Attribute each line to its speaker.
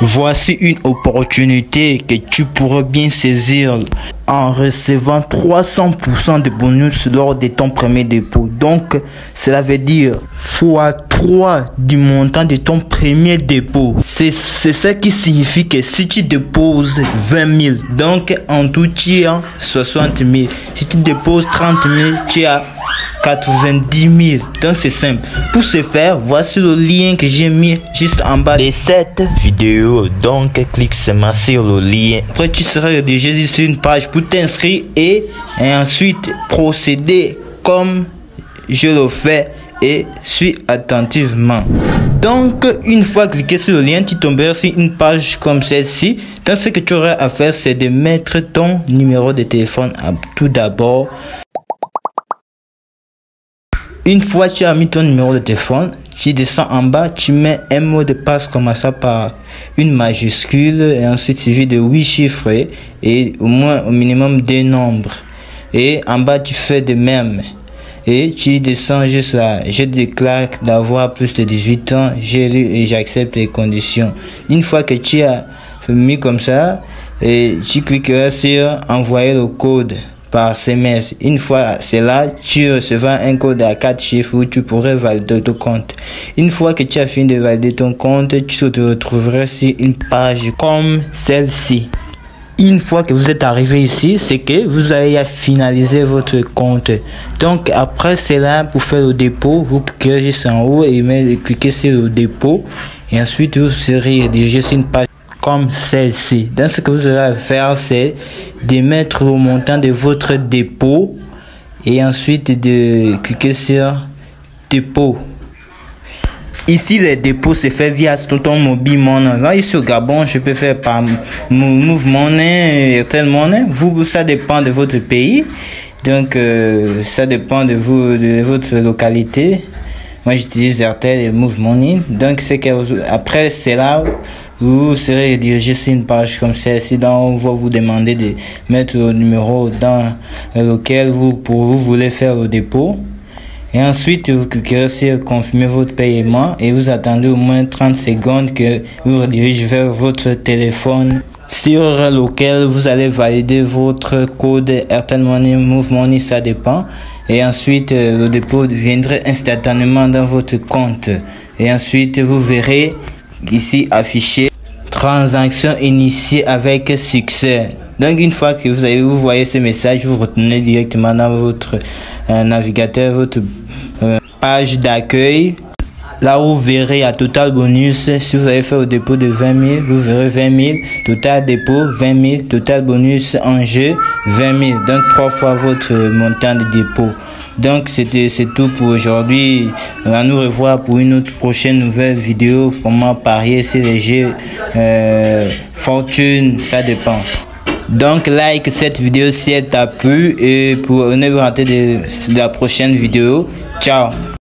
Speaker 1: Voici une opportunité que tu pourrais bien saisir en recevant 300% de bonus lors de ton premier dépôt. Donc, cela veut dire x3 du montant de ton premier dépôt. C'est ce qui signifie que si tu déposes 20 000, donc en tout tu as 60 000. Si tu déposes 30 000, tu as 90 000. Donc c'est simple. Pour ce faire, voici le lien que j'ai mis juste en bas de cette vidéo. Donc clique seulement sur le lien. Après tu seras redirigé sur une page pour t'inscrire et ensuite procéder comme je le fais et suis attentivement. Donc une fois cliqué sur le lien, tu tomberas sur une page comme celle-ci. Donc ce que tu auras à faire, c'est de mettre ton numéro de téléphone tout d'abord. Une fois tu as mis ton numéro de téléphone, tu descends en bas, tu mets un mot de passe commençant par une majuscule et ensuite suivi de 8 chiffres et au minimum 2 nombres. Et en bas tu fais de même. Et tu descends juste là. Je déclare d'avoir plus de 18 ans, j'ai lu et j'accepte les conditions. Une fois que tu as mis comme ça, et tu cliqueras sur envoyer le code par SMS. Une fois c'est là, tu recevras un code à 4 chiffres où tu pourrais valider ton compte. Une fois que tu as fini de valider ton compte, tu te retrouveras sur une page comme celle-ci. Une fois que vous êtes arrivé ici, c'est que vous allez finaliser votre compte. Donc après cela, pour faire le dépôt, vous cliquez juste en haut et cliquez sur le dépôt et ensuite vous serez dirigé sur une page comme celle-ci. Donc ce que vous aurez à faire, c'est de mettre le montant de votre dépôt et ensuite de cliquer sur dépôt. Ici, les dépôts se fait via ton mobile money. Là, ici au Gabon, je peux faire par Move Money, Airtel Money. Ça dépend de votre pays. Donc, ça dépend de vous, de votre localité. Moi, j'utilise Airtel et Move Money. Donc, c'est que après cela, vous serez dirigé sur une page comme celle-ci, dont on va vous demander de mettre le numéro dans lequel vous voulez faire le dépôt. Et ensuite, vous cliquez sur confirmer votre paiement et vous attendez au moins 30 secondes que vous redirigez vers votre téléphone sur lequel vous allez valider votre code Airtel Money, Move Money, ça dépend. Et ensuite, le dépôt viendra instantanément dans votre compte. Et ensuite, vous verrez ici affiché transaction initiée avec succès. Donc une fois que vous voyez ce message, vous retournez directement dans votre navigateur, votre page d'accueil. Là où vous verrez à total bonus, si vous avez fait au dépôt de 20 000, vous verrez 20 000, total dépôt 20 000, total bonus en jeu 20 000, donc 3 fois votre montant de dépôt. Donc c'est tout pour aujourd'hui. À nous revoir pour une autre prochaine nouvelle vidéo. Comment parier sur les jeux fortune, ça dépend. Donc like cette vidéo si elle t'a plu et pour ne pas rater de la prochaine vidéo. Ciao.